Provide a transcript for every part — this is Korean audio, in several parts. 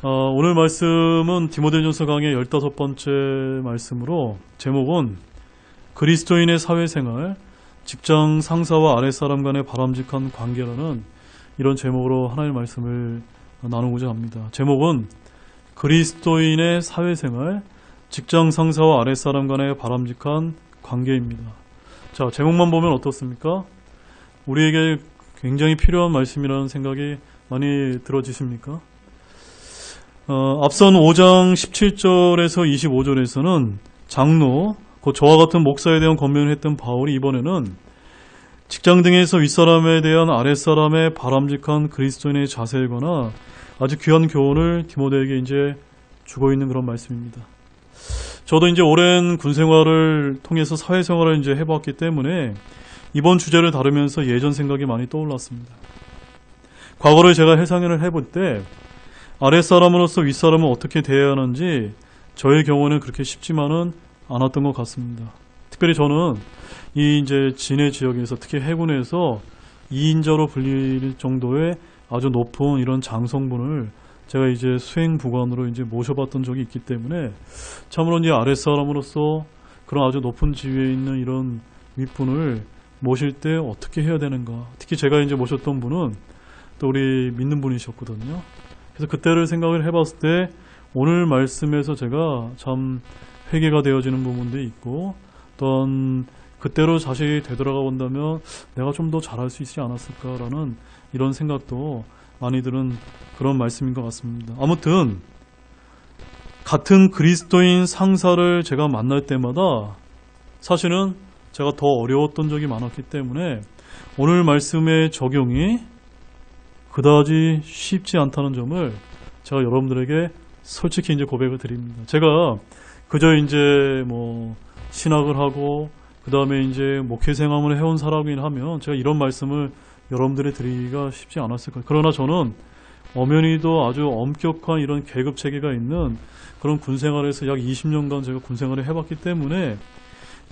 오늘 말씀은 디모데전서 강의 15번째 말씀으로 제목은 그리스도인의 사회생활, 직장 상사와 아랫사람 간의 바람직한 관계라는 이런 제목으로 하나님의 말씀을 나누고자 합니다. 제목은 그리스도인의 사회생활, 직장 상사와 아랫사람 간의 바람직한 관계입니다. 자, 제목만 보면 어떻습니까? 우리에게 굉장히 필요한 말씀이라는 생각이 많이 들어지십니까? 앞선 5장 17절에서 25절에서는 장로, 곧 저와 같은 목사에 대한 권면을 했던 바울이 이번에는 직장 등에서 윗사람에 대한 아랫사람의 바람직한 그리스도인의 자세에 관한 아주 귀한 교훈을 디모데에게 이제 주고 있는 그런 말씀입니다. 저도 이제 오랜 군 생활을 통해서 사회생활을 이제 해봤기 때문에 이번 주제를 다루면서 예전 생각이 많이 떠올랐습니다. 과거를 제가 회상을 해볼 때 아랫사람으로서 윗사람을 어떻게 대해야 하는지 저의 경우는 그렇게 쉽지만은 않았던 것 같습니다. 특별히 저는 이 이제 진해 지역에서 특히 해군에서 2인자로 불릴 정도의 아주 높은 이런 장성분을 제가 이제 수행부관으로 이제 모셔봤던 적이 있기 때문에 참으로 이제 아랫사람으로서 그런 아주 높은 지위에 있는 이런 윗분을 모실 때 어떻게 해야 되는가. 특히 제가 이제 모셨던 분은 또 우리 믿는 분이셨거든요. 그래서 그때를 생각을 해봤을 때 오늘 말씀에서 제가 참 회개가 되어지는 부분도 있고 어떤 그때로 다시 되돌아가 본다면 내가 좀 더 잘할 수 있지 않았을까라는 이런 생각도 많이 들은 그런 말씀인 것 같습니다. 아무튼 같은 그리스도인 상사를 제가 만날 때마다 사실은 제가 더 어려웠던 적이 많았기 때문에 오늘 말씀의 적용이 그다지 쉽지 않다는 점을 제가 여러분들에게 솔직히 이제 고백을 드립니다. 제가 그저 이제 신학을 하고 그 다음에 이제 목회 생활을 해온 사람이긴 하면 제가 이런 말씀을 여러분들이 드리기가 쉽지 않았을 거예요. 그러나 저는 엄연히도 아주 엄격한 이런 계급 체계가 있는 그런 군 생활에서 약 20년간 제가 군 생활을 해봤기 때문에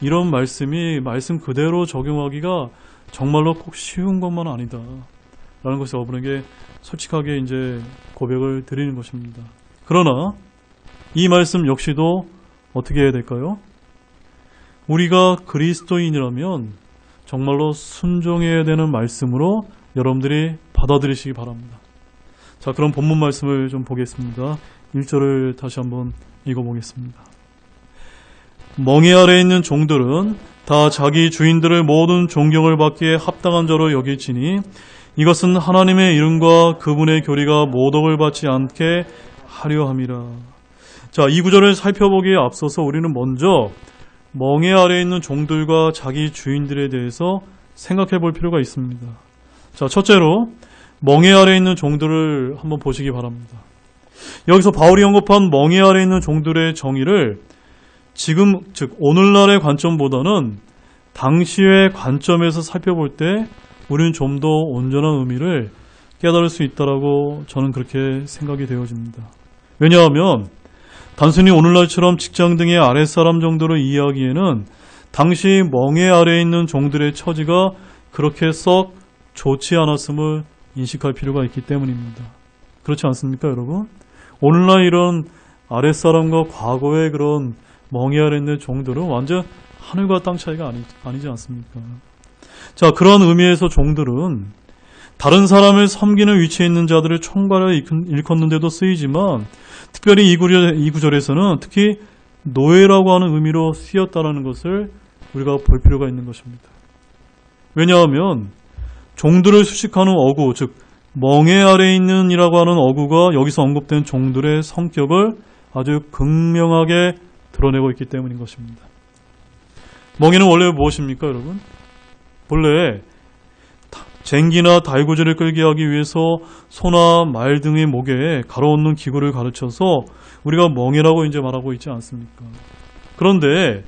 이런 말씀이 말씀 그대로 적용하기가 정말로 꼭 쉬운 것만 아니다. 라는 것을 여러분에게 솔직하게 이제 고백을 드리는 것입니다. 그러나 이 말씀 역시도 어떻게 해야 될까요? 우리가 그리스도인이라면 정말로 순종해야 되는 말씀으로 여러분들이 받아들이시기 바랍니다. 자, 그럼 본문 말씀을 좀 보겠습니다. 1절을 다시 한번 읽어보겠습니다. 멍에 아래 있는 종들은 다 자기 주인들의 모든 존경을 받기에 합당한 자로 여길지니 이것은 하나님의 이름과 그분의 교리가 모독을 받지 않게 하려 함이라. 자, 이 구절을 살펴보기에 앞서서 우리는 먼저 멍에 아래 있는 종들과 자기 주인들에 대해서 생각해 볼 필요가 있습니다. 자, 첫째로 멍에 아래 있는 종들을 한번 보시기 바랍니다. 여기서 바울이 언급한 멍에 아래 있는 종들의 정의를 지금 즉 오늘날의 관점보다는 당시의 관점에서 살펴볼 때 우리는 좀 더 온전한 의미를 깨달을 수 있다라고 저는 그렇게 생각이 되어집니다. 왜냐하면 단순히 오늘날처럼 직장 등의 아랫사람 정도로 이해하기에는 당시 멍에 아래에 있는 종들의 처지가 그렇게 썩 좋지 않았음을 인식할 필요가 있기 때문입니다. 그렇지 않습니까, 여러분? 오늘날 이런 아랫사람과 과거의 그런 멍에 아래에 있는 종들은 완전 하늘과 땅 차이가 아니지 않습니까? 자, 그런 의미에서 종들은 다른 사람을 섬기는 위치에 있는 자들을 총괄하여 일컫는데도 쓰이지만 특별히 이 구절에서는 특히 노예라고 하는 의미로 쓰였다는 것을 우리가 볼 필요가 있는 것입니다. 왜냐하면 종들을 수식하는 어구, 즉 멍에 아래에 있는 이라고 하는 어구가 여기서 언급된 종들의 성격을 아주 극명하게 드러내고 있기 때문인 것입니다. 멍에는 원래 무엇입니까, 여러분? 본래 쟁기나 달구지를 끌게 하기 위해서 소나 말 등의 목에 가로얹는 기구를 가르쳐서 우리가 멍에라고 이제 말하고 있지 않습니까? 그런데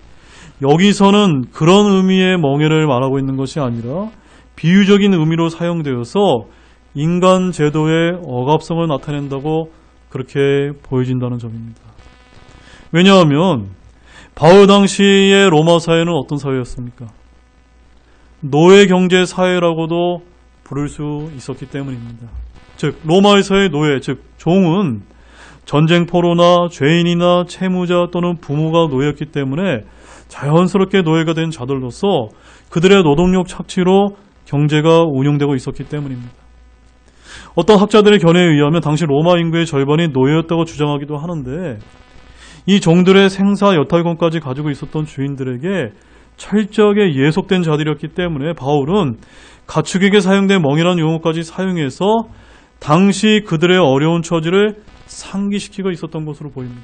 여기서는 그런 의미의 멍에를 말하고 있는 것이 아니라 비유적인 의미로 사용되어서 인간 제도의 억압성을 나타낸다고 그렇게 보여진다는 점입니다. 왜냐하면 바울 당시의 로마 사회는 어떤 사회였습니까? 노예 경제 사회라고도 부를 수 있었기 때문입니다. 즉 로마에서의 노예, 즉 종은 전쟁포로나 죄인이나 채무자 또는 부모가 노예였기 때문에 자연스럽게 노예가 된 자들로서 그들의 노동력 착취로 경제가 운영되고 있었기 때문입니다. 어떤 학자들의 견해에 의하면 당시 로마 인구의 절반이 노예였다고 주장하기도 하는데 이 종들의 생사 여탈권까지 가지고 있었던 주인들에게 철저하게 예속된 자들이었기 때문에 바울은 가축에게 사용된 멍이라는 용어까지 사용해서 당시 그들의 어려운 처지를 상기시키고 있었던 것으로 보입니다.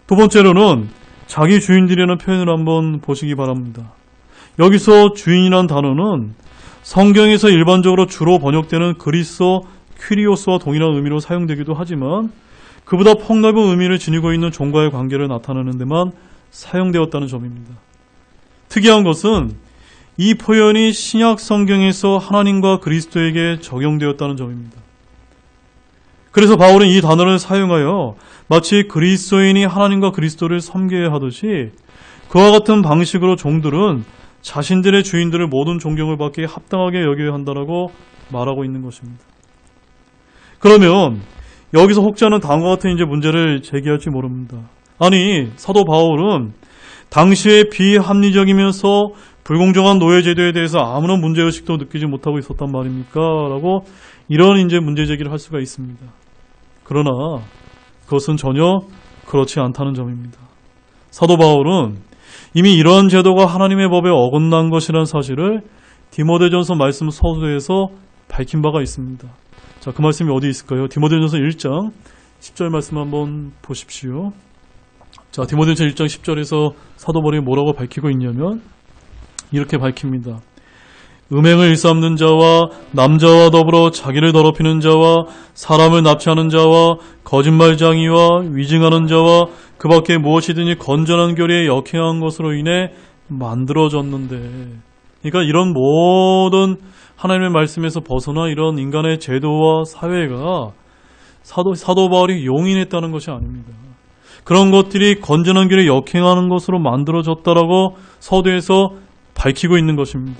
두 번째로는 자기 주인들이라는 표현을 한번 보시기 바랍니다. 여기서 주인이란 단어는 성경에서 일반적으로 주로 번역되는 그리스어 퀴리오스와 동일한 의미로 사용되기도 하지만 그보다 폭넓은 의미를 지니고 있는 종과의 관계를 나타내는 데만 사용되었다는 점입니다. 특이한 것은 이 표현이 신약 성경에서 하나님과 그리스도에게 적용되었다는 점입니다. 그래서 바울은 이 단어를 사용하여 마치 그리스도인이 하나님과 그리스도를 섬겨야 하듯이 그와 같은 방식으로 종들은 자신들의 주인들을 모든 존경을 받기에 합당하게 여겨야 한다고 말하고 있는 것입니다. 그러면 여기서 혹자는 다음과 같은 이제 문제를 제기할지 모릅니다. 아니, 사도 바울은 당시의 비합리적이면서 불공정한 노예제도에 대해서 아무런 문제의식도 느끼지 못하고 있었단 말입니까? 라고 이런 이제 문제 제기를 할 수가 있습니다. 그러나 그것은 전혀 그렇지 않다는 점입니다. 사도 바울은 이미 이러한 제도가 하나님의 법에 어긋난 것이라는 사실을 디모데전서 말씀 서두에서 밝힌 바가 있습니다. 자, 그 말씀이 어디 있을까요? 디모데전서 1장 10절 말씀 한번 보십시오. 자, 디모데전서 1장 10절에서 사도 바울이 뭐라고 밝히고 있냐면 이렇게 밝힙니다. 음행을 일삼는 자와 남자와 더불어 자기를 더럽히는 자와 사람을 납치하는 자와 거짓말장이와 위증하는 자와 그 밖에 무엇이든지 건전한 교리에 역행한 것으로 인해 만들어졌는데, 그러니까 이런 모든 하나님의 말씀에서 벗어나 이런 인간의 제도와 사회가 사도 바울이 용인했다는 것이 아닙니다. 그런 것들이 건전한 길에 역행하는 것으로 만들어졌다라고 서두에서 밝히고 있는 것입니다.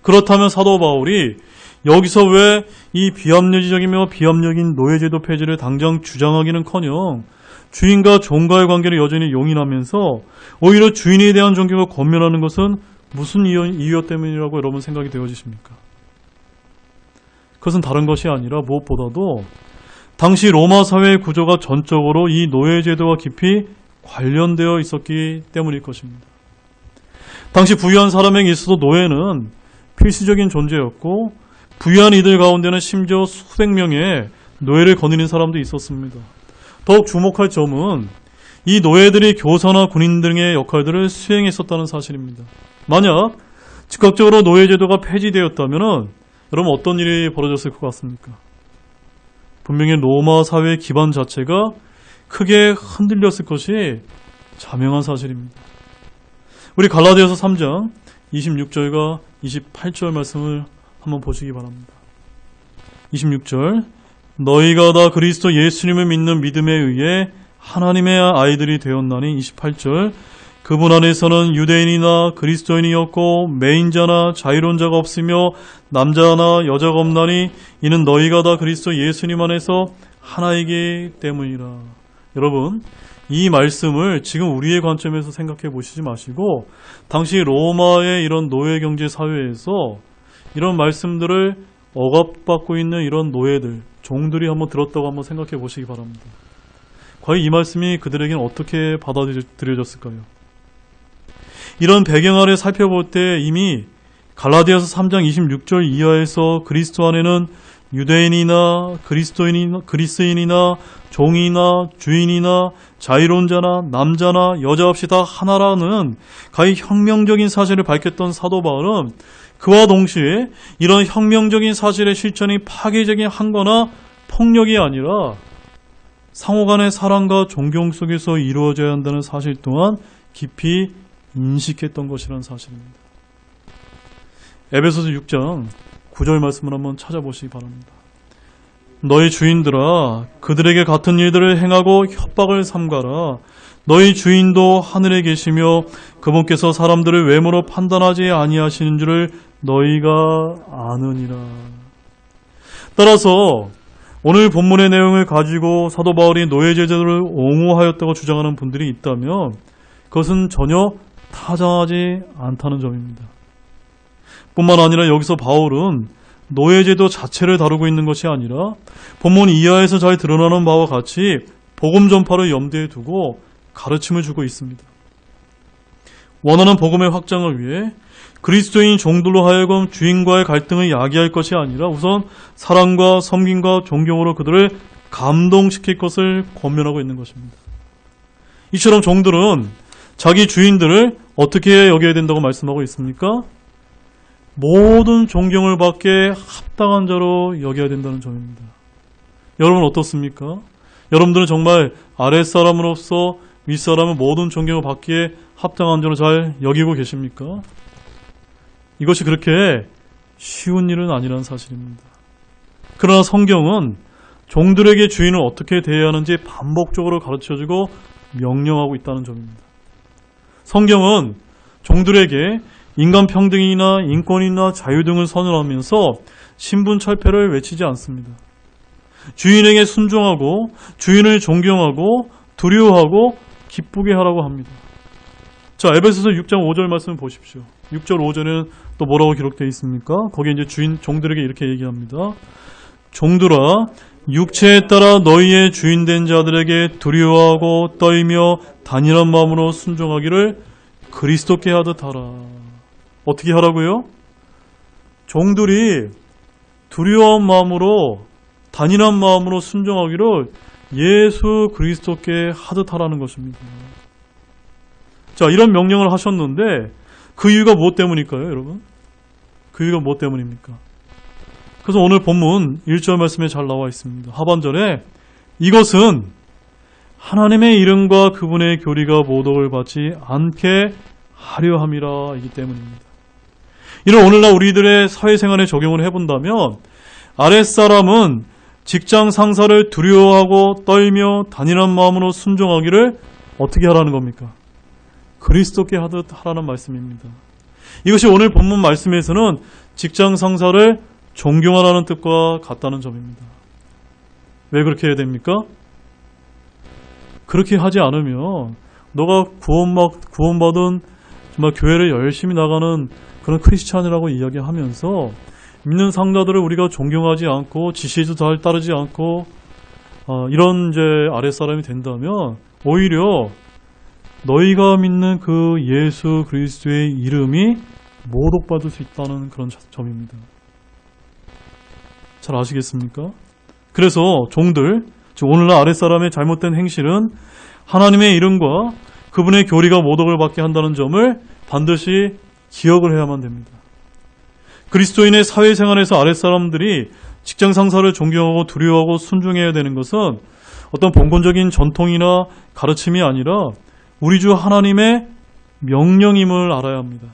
그렇다면 사도 바울이 여기서 왜 이 비합리적이며 비합리적인 노예제도 폐지를 당장 주장하기는커녕 주인과 종과의 관계를 여전히 용인하면서 오히려 주인에 대한 존경을 권면하는 것은 무슨 이유 때문이라고 여러분 생각이 되어지십니까? 그것은 다른 것이 아니라 무엇보다도 당시 로마 사회의 구조가 전적으로 이 노예제도와 깊이 관련되어 있었기 때문일 것입니다. 당시 부유한 사람에게 있어서 노예는 필수적인 존재였고 부유한 이들 가운데는 심지어 수백 명의 노예를 거느린 사람도 있었습니다. 더욱 주목할 점은 이 노예들이 교사나 군인 등의 역할들을 수행했었다는 사실입니다. 만약 즉각적으로 노예제도가 폐지되었다면 여러분 어떤 일이 벌어졌을 것 같습니까? 분명히 로마 사회의 기반 자체가 크게 흔들렸을 것이 자명한 사실입니다. 우리 갈라디아서 3장 26절과 28절 말씀을 한번 보시기 바랍니다. 26절 너희가 다 그리스도 예수님을 믿는 믿음에 의해 하나님의 아이들이 되었나니 28절 그분 안에서는 유대인이나 그리스도인이었고 매인자나 자유론자가 없으며 남자나 여자가 없나니 이는 너희가 다 그리스도 예수님 안에서 하나이기 때문이라. 여러분 이 말씀을 지금 우리의 관점에서 생각해 보시지 마시고 당시 로마의 이런 노예 경제 사회에서 이런 말씀들을 억압받고 있는 이런 노예들, 종들이 한번 들었다고 한번 생각해 보시기 바랍니다. 과연 이 말씀이 그들에게는 어떻게 받아들여졌을까요? 이런 배경 아래 살펴볼 때 이미 갈라디아서 3장 26절 이하에서 그리스도 안에는 유대인이나 그리스인이나 종이나 주인이나 자유론자나 남자나 여자 없이 다 하나라는 가히 혁명적인 사실을 밝혔던 사도 바울은 그와 동시에 이런 혁명적인 사실의 실천이 파괴적인 한거나 폭력이 아니라 상호간의 사랑과 존경 속에서 이루어져야 한다는 사실 또한 깊이 인식했던 것이라는 사실입니다. 에베소서 6장 9절 말씀을 한번 찾아보시기 바랍니다. 너희 주인들아 그들에게 같은 일들을 행하고 협박을 삼가라. 너희 주인도 하늘에 계시며 그분께서 사람들을 외모로 판단하지 아니하시는 줄을 너희가 아느니라. 따라서 오늘 본문의 내용을 가지고 사도 바울이 노예제도를 옹호하였다고 주장하는 분들이 있다면 그것은 전혀 타당하지 않다는 점입니다. 뿐만 아니라 여기서 바울은 노예제도 자체를 다루고 있는 것이 아니라 본문 이하에서 잘 드러나는 바와 같이 복음 전파를 염두에 두고 가르침을 주고 있습니다. 원하는 복음의 확장을 위해 그리스도인 종들로 하여금 주인과의 갈등을 야기할 것이 아니라 우선 사랑과 섬김과 존경으로 그들을 감동시킬 것을 권면하고 있는 것입니다. 이처럼 종들은 자기 주인들을 어떻게 여겨야 된다고 말씀하고 있습니까? 모든 존경을 받게 합당한 자로 여겨야 된다는 점입니다. 여러분 어떻습니까? 여러분들은 정말 아랫사람으로서 윗사람은 모든 존경을 받기에 합당한 자로 잘 여기고 계십니까? 이것이 그렇게 쉬운 일은 아니라는 사실입니다. 그러나 성경은 종들에게 주인을 어떻게 대해야 하는지 반복적으로 가르쳐주고 명령하고 있다는 점입니다. 성경은 종들에게 인간 평등이나 인권이나 자유 등을 선언하면서 신분 철폐를 외치지 않습니다. 주인에게 순종하고 주인을 존경하고 두려워하고 기쁘게 하라고 합니다. 자, 에베소서 6장 5절 말씀 보십시오. 6절 5절에는 또 뭐라고 기록되어 있습니까? 거기에 이제 종들에게 이렇게 얘기합니다. 종들아, 육체에 따라 너희의 주인된 자들에게 두려워하고 떨며 단일한 마음으로 순종하기를 그리스도께 하듯 하라. 어떻게 하라고요? 종들이 두려운 마음으로 단일한 마음으로 순종하기를 예수 그리스도께 하듯 하라는 것입니다. 자, 이런 명령을 하셨는데 그 이유가 무엇 때문일까요, 여러분? 그 이유가 무엇 때문입니까? 그래서 오늘 본문 1절 말씀에 잘 나와 있습니다. 하반절에 이것은 하나님의 이름과 그분의 교리가 모독을 받지 않게 하려 함이라 이기 때문입니다. 이런 오늘날 우리들의 사회생활에 적용을 해본다면 아랫사람은 직장 상사를 두려워하고 떨며 단일한 마음으로 순종하기를 어떻게 하라는 겁니까? 그리스도께 하듯 하라는 말씀입니다. 이것이 오늘 본문 말씀에서는 직장 상사를 존경하라는 뜻과 같다는 점입니다. 왜 그렇게 해야 됩니까? 그렇게 하지 않으면 너가 구원받은 정말 교회를 열심히 나가는 그런 크리스찬이라고 이야기하면서 믿는 상자들을 우리가 존경하지 않고 지시에도 잘 따르지 않고 이런 이제 아랫사람이 된다면 오히려 너희가 믿는 그 예수 그리스도의 이름이 모독받을 수 있다는 그런 점입니다. 잘 아시겠습니까? 그래서 종들, 즉 오늘날 아랫사람의 잘못된 행실은 하나님의 이름과 그분의 교리가 모독을 받게 한다는 점을 반드시 기억을 해야만 됩니다. 그리스도인의 사회생활에서 아랫사람들이 직장 상사를 존경하고 두려워하고 순종해야 되는 것은 어떤 본권적인 전통이나 가르침이 아니라 우리 주 하나님의 명령임을 알아야 합니다.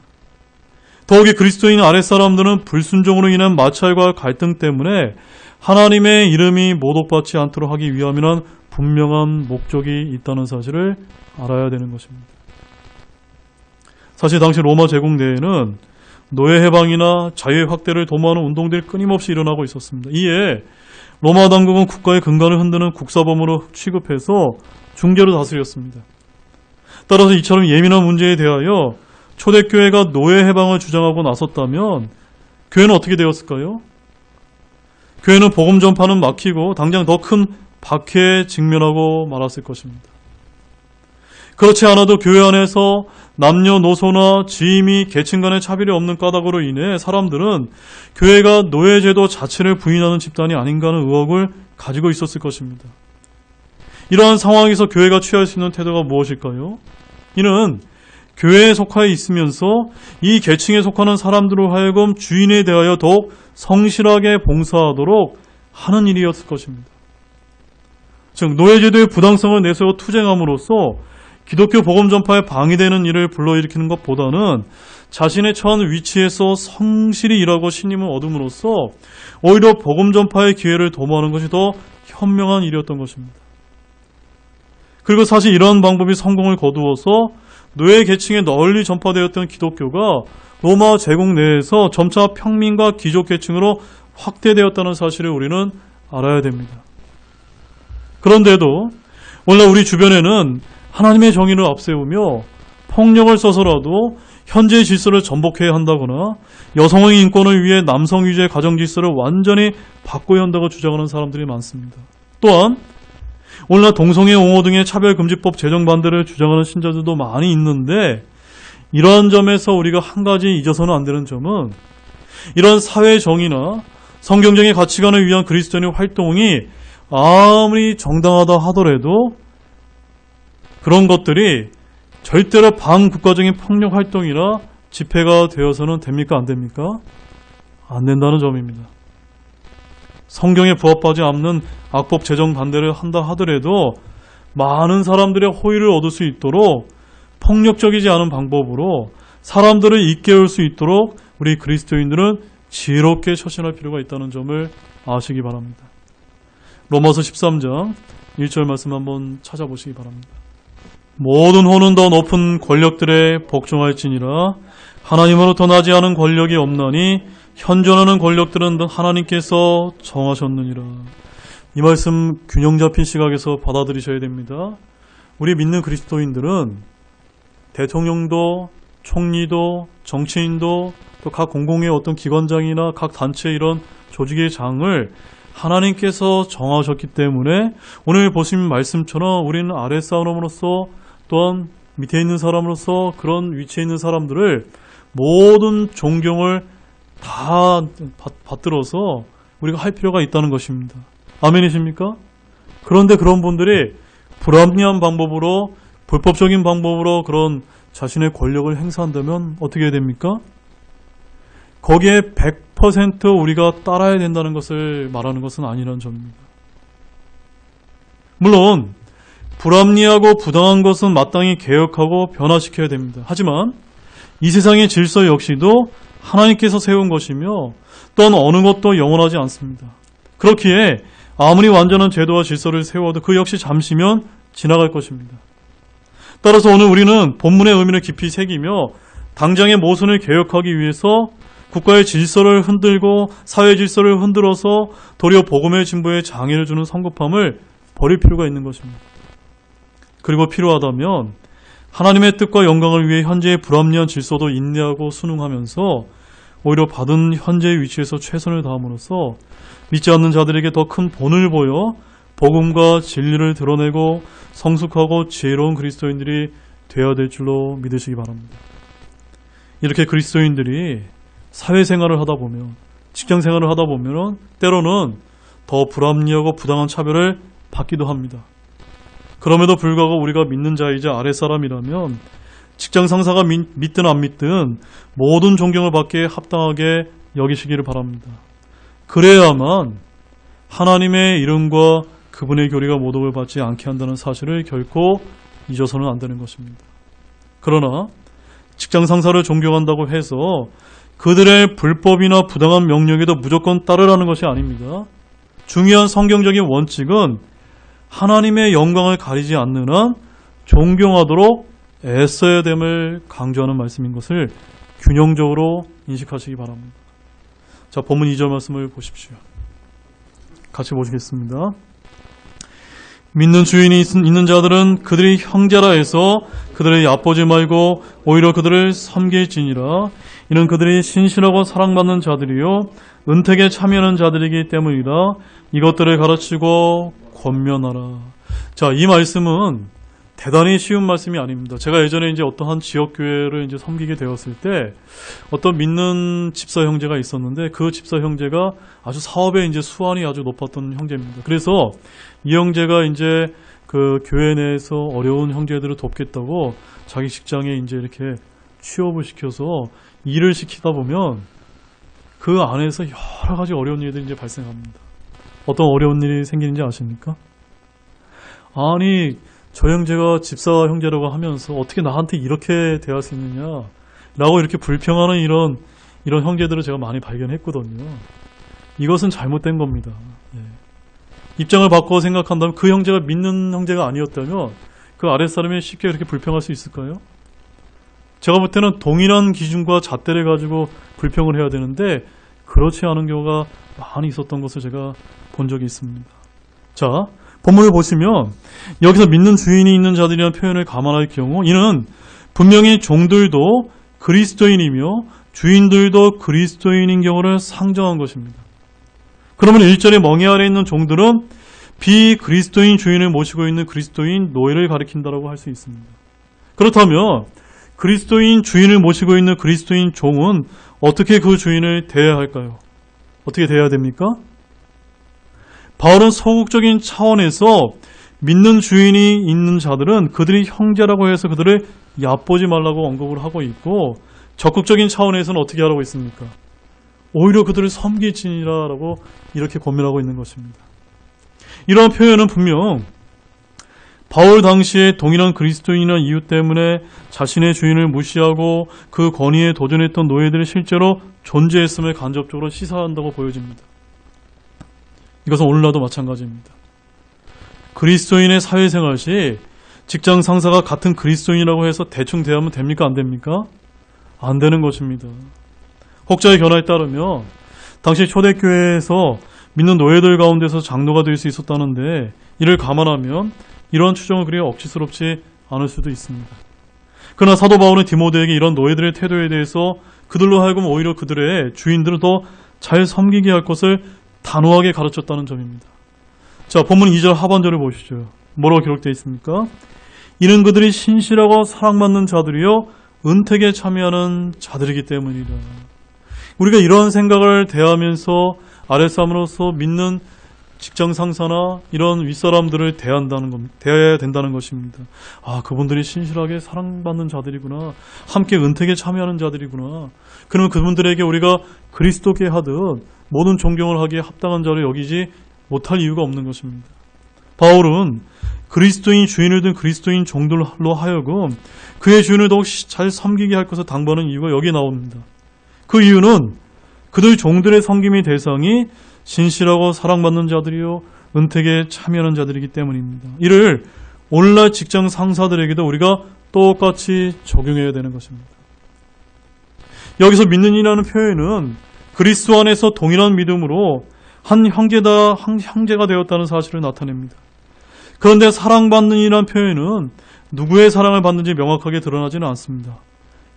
더욱이 그리스도인 아랫사람들은 불순종으로 인한 마찰과 갈등 때문에 하나님의 이름이 모독받지 않도록 하기 위함이란 분명한 목적이 있다는 사실을 알아야 되는 것입니다. 사실 당시 로마 제국 내에는 노예 해방이나 자유의 확대를 도모하는 운동들이 끊임없이 일어나고 있었습니다. 이에 로마 당국은 국가의 근간을 흔드는 국사범으로 취급해서 중재로 다스렸습니다. 따라서 이처럼 예민한 문제에 대하여 초대교회가 노예 해방을 주장하고 나섰다면 교회는 어떻게 되었을까요? 교회는 복음 전파는 막히고 당장 더 큰 박해에 직면하고 말았을 것입니다. 그렇지 않아도 교회 안에서 남녀노소나 지위, 계층 간의 차별이 없는 까닭으로 인해 사람들은 교회가 노예제도 자체를 부인하는 집단이 아닌가 하는 의혹을 가지고 있었을 것입니다. 이러한 상황에서 교회가 취할 수 있는 태도가 무엇일까요? 이는 교회에 속하여 있으면서 이 계층에 속하는 사람들로 하여금 주인에 대하여 더욱 성실하게 봉사하도록 하는 일이었을 것입니다. 즉 노예제도의 부당성을 내세워 투쟁함으로써 기독교 복음 전파에 방해되는 일을 불러일으키는 것보다는 자신의 처한 위치에서 성실히 일하고 신임을 얻음으로써 오히려 복음 전파의 기회를 도모하는 것이 더 현명한 일이었던 것입니다. 그리고 사실 이러한 방법이 성공을 거두어서 노예 계층에 널리 전파되었던 기독교가 로마 제국 내에서 점차 평민과 귀족 계층으로 확대되었다는 사실을 우리는 알아야 됩니다. 그런데도 오늘 우리 주변에는 하나님의 정의를 앞세우며 폭력을 써서라도 현재의 질서를 전복해야 한다거나 여성의 인권을 위해 남성 위주의 가정 질서를 완전히 바꿔야 한다고 주장하는 사람들이 많습니다. 또한 오늘날 동성애, 옹호 등의 차별금지법 제정 반대를 주장하는 신자들도 많이 있는데 이러한 점에서 우리가 한 가지 잊어서는 안 되는 점은 이런 사회 정의나 성경적인 가치관을 위한 그리스도인의 활동이 아무리 정당하다 하더라도 그런 것들이 절대로 반국가적인 폭력 활동이나 집회가 되어서는 됩니까? 안 됩니까? 안 된다는 점입니다. 성경에 부합하지 않는 악법 제정 반대를 한다 하더라도 많은 사람들의 호의를 얻을 수 있도록 폭력적이지 않은 방법으로 사람들을 일깨울 수 있도록 우리 그리스도인들은 지혜롭게 처신할 필요가 있다는 점을 아시기 바랍니다. 로마서 13장 1절 말씀 한번 찾아보시기 바랍니다. 모든 호는 더 높은 권력들에 복종할지니라. 하나님으로부터 나지 않은 권력이 없나니 현존하는 권력들은 하나님께서 정하셨느니라. 이 말씀 균형 잡힌 시각에서 받아들이셔야 됩니다. 우리 믿는 그리스도인들은 대통령도 총리도 정치인도 또 각 공공의 어떤 기관장이나 각 단체 이런 조직의 장을 하나님께서 정하셨기 때문에 오늘 보신 말씀처럼 우리는 아랫사람으로서 또한 밑에 있는 사람으로서 그런 위치에 있는 사람들을 모든 존경을 다 받들어서 우리가 할 필요가 있다는 것입니다. 아멘이십니까? 그런데 그런 분들이 불합리한 방법으로 불법적인 방법으로 그런 자신의 권력을 행사한다면 어떻게 해야 됩니까? 거기에 100% 우리가 따라야 된다는 것을 말하는 것은 아니라는 점입니다. 물론 불합리하고 부당한 것은 마땅히 개혁하고 변화시켜야 됩니다. 하지만 이 세상의 질서 역시도 하나님께서 세운 것이며 또한 어느 것도 영원하지 않습니다. 그렇기에 아무리 완전한 제도와 질서를 세워도 그 역시 잠시면 지나갈 것입니다. 따라서 오늘 우리는 본문의 의미를 깊이 새기며 당장의 모순을 개혁하기 위해서 국가의 질서를 흔들고 사회 질서를 흔들어서 도리어 복음의 진보에 장애를 주는 성급함을 버릴 필요가 있는 것입니다. 그리고 필요하다면 하나님의 뜻과 영광을 위해 현재의 불합리한 질서도 인내하고 순응하면서 오히려 받은 현재의 위치에서 최선을 다함으로써 믿지 않는 자들에게 더 큰 본을 보여 복음과 진리를 드러내고 성숙하고 지혜로운 그리스도인들이 되어야 될 줄로 믿으시기 바랍니다. 이렇게 그리스도인들이 사회생활을 하다 보면 직장생활을 하다 보면 때로는 더 불합리하고 부당한 차별을 받기도 합니다. 그럼에도 불구하고 우리가 믿는 자이자 아랫사람이라면 직장 상사가 믿든 안 믿든 모든 존경을 받기에 합당하게 여기시기를 바랍니다. 그래야만 하나님의 이름과 그분의 교리가 모독을 받지 않게 한다는 사실을 결코 잊어서는 안 되는 것입니다. 그러나 직장 상사를 존경한다고 해서 그들의 불법이나 부당한 명령에도 무조건 따르라는 것이 아닙니다. 중요한 성경적인 원칙은 하나님의 영광을 가리지 않는 한 존경하도록 애써야 됨을 강조하는 말씀인 것을 균형적으로 인식하시기 바랍니다. 자, 본문 2절 말씀을 보십시오. 같이 보시겠습니다. 믿는 주인이 있는 자들은 그들이 형제라 해서 그들을 얕보지 말고 오히려 그들을 섬길지니라. 이는 그들이 신실하고 사랑받는 자들이요 은택에 참여하는 자들이기 때문이라. 이것들을 가르치고 권면하라. 자, 이 말씀은 대단히 쉬운 말씀이 아닙니다. 제가 예전에 이제 어떤 한 지역교회를 이제 섬기게 되었을 때 어떤 믿는 집사 형제가 있었는데 그 집사 형제가 아주 사업에 이제 수완이 아주 높았던 형제입니다. 그래서 이 형제가 이제 그 교회 내에서 어려운 형제들을 돕겠다고 자기 직장에 이제 이렇게 취업을 시켜서 일을 시키다 보면 그 안에서 여러 가지 어려운 일들이 이제 발생합니다. 어떤 어려운 일이 생기는지 아십니까? 아니, 저 형제가 집사 형제라고 하면서 어떻게 나한테 이렇게 대할 수 있느냐라고 이렇게 불평하는 이런 형제들을 제가 많이 발견했거든요. 이것은 잘못된 겁니다. 네. 입장을 바꿔 생각한다면 그 형제가 믿는 형제가 아니었다면 그 아랫사람이 쉽게 이렇게 불평할 수 있을까요? 제가 볼 때는 동일한 기준과 잣대를 가지고 불평을 해야 되는데 그렇지 않은 경우가 많이 있었던 것을 제가 본 적이 있습니다. 자, 본문을 보시면 여기서 믿는 주인이 있는 자들이라는 표현을 감안할 경우 이는 분명히 종들도 그리스도인이며 주인들도 그리스도인인 경우를 상정한 것입니다. 그러면 1절에 멍에 아래 있는 종들은 비그리스도인 주인을 모시고 있는 그리스도인 노예를 가리킨다라고 할 수 있습니다. 그렇다면 그리스도인 주인을 모시고 있는 그리스도인 종은 어떻게 그 주인을 대해야 할까요? 어떻게 대해야 됩니까? 바울은 소극적인 차원에서 믿는 주인이 있는 자들은 그들이 형제라고 해서 그들을 얕보지 말라고 언급을 하고 있고, 적극적인 차원에서는 어떻게 하라고 있습니까? 오히려 그들을 섬기지니라라고 이렇게 권면하고 있는 것입니다. 이러한 표현은 분명 바울 당시에 동일한 그리스도인이라는 이유 때문에 자신의 주인을 무시하고 그 권위에 도전했던 노예들이 실제로 존재했음을 간접적으로 시사한다고 보여집니다. 이것은 오늘날도 마찬가지입니다. 그리스도인의 사회생활 시 직장 상사가 같은 그리스도인이라고 해서 대충 대하면 됩니까? 안 됩니까? 안 되는 것입니다. 혹자의 견화에 따르면 당시 초대교회에서 믿는 노예들 가운데서 장로가 될 수 있었다는데, 이를 감안하면 이러한 추정은 그리 억지스럽지 않을 수도 있습니다. 그러나 사도 바울은 디모데에게 이런 노예들의 태도에 대해서 그들로 하여금 오히려 그들의 주인들을 더 잘 섬기게 할 것을 단호하게 가르쳤다는 점입니다. 자, 본문 2절 하반절을 보시죠. 뭐라고 기록되어 있습니까? 이는 그들이 신실하고 사랑받는 자들이요 은택에 참여하는 자들이기 때문이다. 우리가 이런 생각을 대하면서 아랫사람으로서 믿는 직장 상사나 이런 윗사람들을 대해야 된다는 것입니다. 아, 그분들이 신실하게 사랑받는 자들이구나. 함께 은택에 참여하는 자들이구나. 그러면 그분들에게 우리가 그리스도께 하듯 모든 존경을 하기에 합당한 자를 여기지 못할 이유가 없는 것입니다. 바울은 그리스도인 주인을 둔 그리스도인 종들로 하여금 그의 주인을 더욱 잘 섬기게 할 것을 당부하는 이유가 여기에 나옵니다. 그 이유는 그들 종들의 섬김의 대상이 신실하고 사랑받는 자들이요 은택에 참여하는 자들이기 때문입니다. 이를 오늘날 직장 상사들에게도 우리가 똑같이 적용해야 되는 것입니다. 여기서 믿는이라는 표현은 그리스도 안에서 동일한 믿음으로 한 형제가 되었다는 사실을 나타냅니다. 그런데 사랑받는이라는 표현은 누구의 사랑을 받는지 명확하게 드러나지는 않습니다.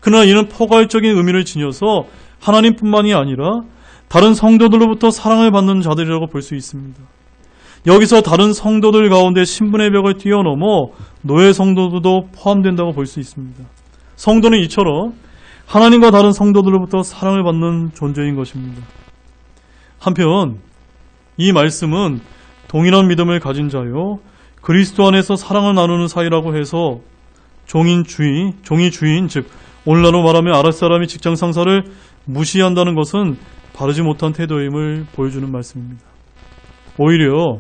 그러나 이는 포괄적인 의미를 지녀서 하나님뿐만이 아니라 다른 성도들로부터 사랑을 받는 자들이라고 볼 수 있습니다. 여기서 다른 성도들 가운데 신분의 벽을 뛰어넘어 노예 성도들도 포함된다고 볼 수 있습니다. 성도는 이처럼 하나님과 다른 성도들로부터 사랑을 받는 존재인 것입니다. 한편 이 말씀은 동일한 믿음을 가진 자요 그리스도 안에서 사랑을 나누는 사이라고 해서 종이 주인, 즉 오늘날로 말하면 아랫사람이 직장 상사를 무시한다는 것은 바르지 못한 태도임을 보여주는 말씀입니다. 오히려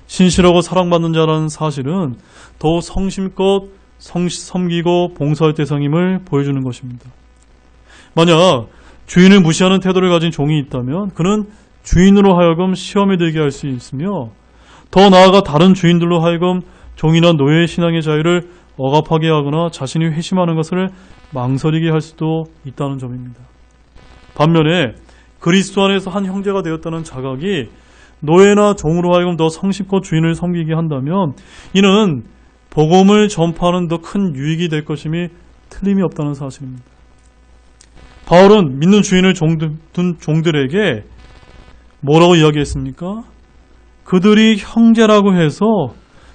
신실하고 사랑받는 자라는 사실은 더 성심껏 섬기고 봉사할 대상임을 보여주는 것입니다. 만약 주인을 무시하는 태도를 가진 종이 있다면 그는 주인으로 하여금 시험에 들게 할 수 있으며, 더 나아가 다른 주인들로 하여금 종이나 노예의 신앙의 자유를 억압하게 하거나 자신이 회심하는 것을 망설이게 할 수도 있다는 점입니다. 반면에 그리스도 안에서 한 형제가 되었다는 자각이 노예나 종으로 하여금 더 성실껏 주인을 섬기게 한다면 이는 복음을 전파하는 더 큰 유익이 될 것임이 틀림이 없다는 사실입니다. 바울은 믿는 주인을 둔 종들에게 뭐라고 이야기했습니까? 그들이 형제라고 해서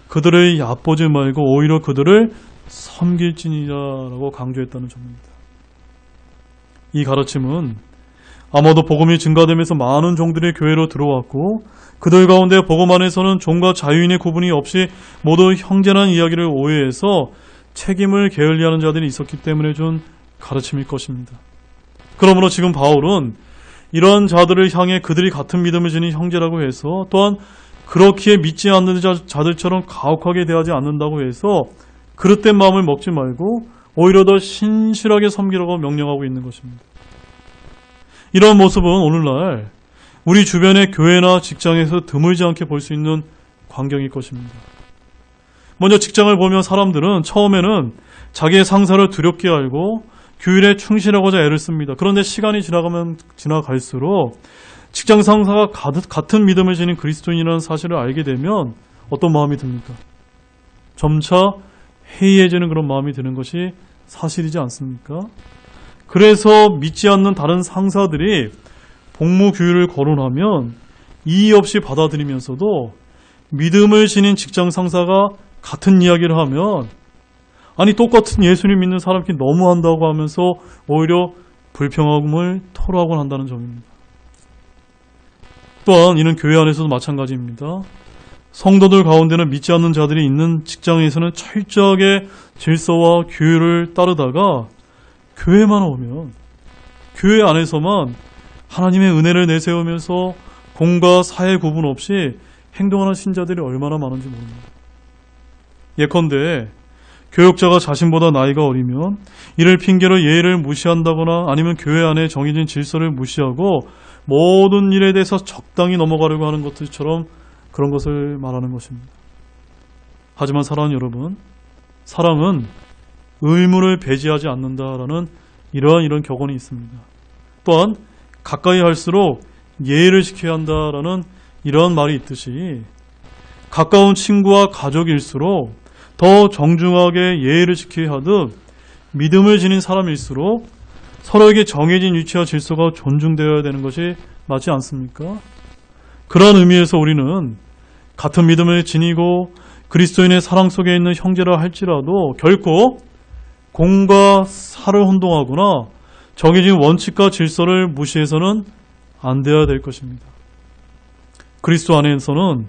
그들을 얕보지 말고 오히려 그들을 섬길지니라라고 강조했다는 점입니다. 이 가르침은 아마도 복음이 증가되면서 많은 종들이 교회로 들어왔고 그들 가운데 복음 안에서는 종과 자유인의 구분이 없이 모두 형제라는 이야기를 오해해서 책임을 게을리하는 자들이 있었기 때문에 준 가르침일 것입니다. 그러므로 지금 바울은 이러한 자들을 향해 그들이 같은 믿음을 지닌 형제라고 해서 또한 그렇기에 믿지 않는 자들처럼 가혹하게 대하지 않는다고 해서 그릇된 마음을 먹지 말고 오히려 더 신실하게 섬기라고 명령하고 있는 것입니다. 이런 모습은 오늘날 우리 주변의 교회나 직장에서 드물지 않게 볼 수 있는 광경일 것입니다. 먼저 직장을 보면 사람들은 처음에는 자기의 상사를 두렵게 알고 규율에 충실하고자 애를 씁니다. 그런데 시간이 지나갈수록 직장 상사가 같은 믿음을 지닌 그리스도인이라는 사실을 알게 되면 어떤 마음이 듭니까? 점차 해이해지는 그런 마음이 드는 것이 사실이지 않습니까? 그래서 믿지 않는 다른 상사들이 복무 규율을 거론하면 이의 없이 받아들이면서도 믿음을 지닌 직장 상사가 같은 이야기를 하면 아니 똑같은 예수님 믿는 사람끼리 너무한다고 하면서 오히려 불평함을 토로하곤 한다는 점입니다. 또한 이는 교회 안에서도 마찬가지입니다. 성도들 가운데는 믿지 않는 자들이 있는 직장에서는 철저하게 질서와 규율을 따르다가 교회만 오면 교회 안에서만 하나님의 은혜를 내세우면서 공과 사의 구분 없이 행동하는 신자들이 얼마나 많은지 모릅니다. 예컨대 교역자가 자신보다 나이가 어리면 이를 핑계로 예의를 무시한다거나 아니면 교회 안에 정해진 질서를 무시하고 모든 일에 대해서 적당히 넘어가려고 하는 것들처럼 그런 것을 말하는 것입니다. 하지만 사랑하는 여러분, 사랑은 의무를 배제하지 않는다라는 이런 격언이 있습니다. 또한 가까이 할수록 예의를 지켜야 한다라는 이러한 말이 있듯이 가까운 친구와 가족일수록 더 정중하게 예의를 지켜야 하듯 믿음을 지닌 사람일수록 서로에게 정해진 위치와 질서가 존중되어야 되는 것이 맞지 않습니까? 그러한 의미에서 우리는 같은 믿음을 지니고 그리스도인의 사랑 속에 있는 형제라 할지라도 결코 공과 사를 혼동하거나 정해진 원칙과 질서를 무시해서는 안 되어야 될 것입니다. 그리스도 안에서는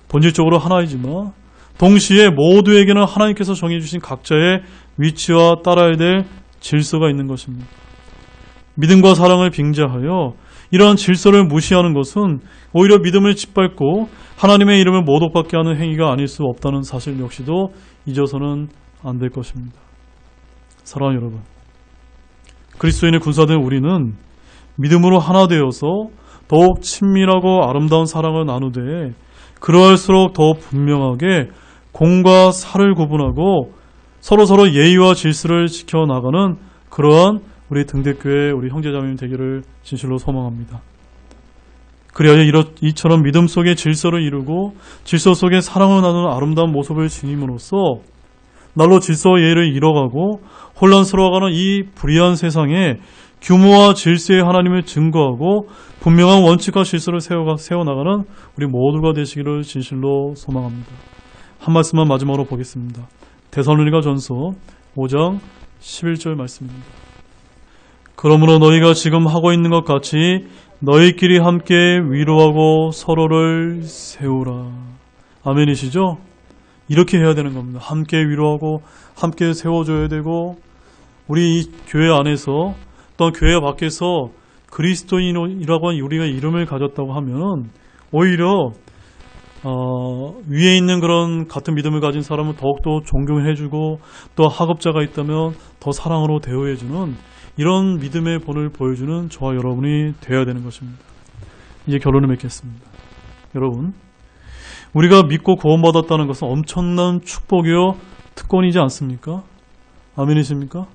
본질적으로 하나이지만 동시에 모두에게는 하나님께서 정해주신 각자의 위치와 따라야 될 질서가 있는 것입니다. 믿음과 사랑을 빙자하여 이러한 질서를 무시하는 것은 오히려 믿음을 짓밟고 하나님의 이름을 모독받게 하는 행위가 아닐 수 없다는 사실 역시도 잊어서는 안 될 것입니다. 사랑하는 여러분, 그리스도인의 군사된 우리는 믿음으로 하나 되어서 더욱 친밀하고 아름다운 사랑을 나누되 그러할수록 더 분명하게 공과 사를 구분하고 서로 예의와 질서를 지켜나가는 그러한 우리 등대교회 우리 형제자매님 되기를 진실로 소망합니다. 그리하여 이처럼 믿음 속에 질서를 이루고 질서 속에 사랑을 나누는 아름다운 모습을 지님으로써 날로 질서와 예의를 잃어가고 혼란스러워가는 이 불의한 세상에 규모와 질서의 하나님을 증거하고 분명한 원칙과 질서를 세워나가는 우리 모두가 되시기를 진실로 소망합니다. 한 말씀만 마지막으로 보겠습니다. 데살로니가 전서 5장 11절 말씀입니다. 그러므로 너희가 지금 하고 있는 것 같이 너희끼리 함께 위로하고 서로를 세우라. 아멘이시죠? 이렇게 해야 되는 겁니다. 함께 위로하고 함께 세워줘야 되고 우리 이 교회 안에서 또한 교회 밖에서 그리스도인이라고 하는 우리가 이름을 가졌다고 하면 오히려 위에 있는 그런 같은 믿음을 가진 사람은 더욱더 존경해주고 또 학업자가 있다면 더 사랑으로 대우해주는 이런 믿음의 본을 보여주는 저와 여러분이 되어야 되는 것입니다. 이제 결론을 맺겠습니다. 여러분, 우리가 믿고 구원받았다는 것은 엄청난 축복이요 특권이지 않습니까? 아멘이십니까?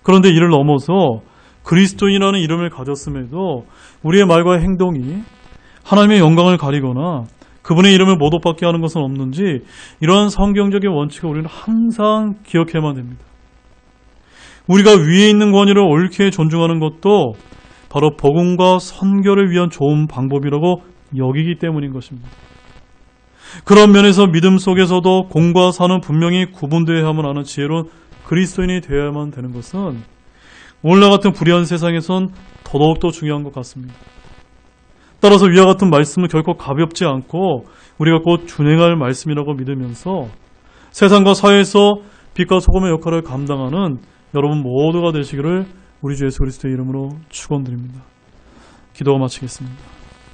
그런데 이를 넘어서 그리스도인이라는 이름을 가졌음에도 우리의 말과 행동이 하나님의 영광을 가리거나 그분의 이름을 모독받게 하는 것은 없는지 이러한 성경적인 원칙을 우리는 항상 기억해야만 됩니다. 우리가 위에 있는 권위를 옳게 존중하는 것도 바로 복음과 선교를 위한 좋은 방법이라고 여기기 때문인 것입니다. 그런 면에서 믿음 속에서도 공과 사는 분명히 구분되어야 함을 아는 지혜로운 그리스도인이 되어야만 되는 것은 오늘날 같은 불의한 세상에선 더더욱더 중요한 것 같습니다. 따라서 위와 같은 말씀은 결코 가볍지 않고 우리가 곧 준행할 말씀이라고 믿으면서 세상과 사회에서 빛과 소금의 역할을 감당하는 여러분 모두가 되시기를 우리 주 예수 그리스도의 이름으로 축원드립니다. 기도와 마치겠습니다.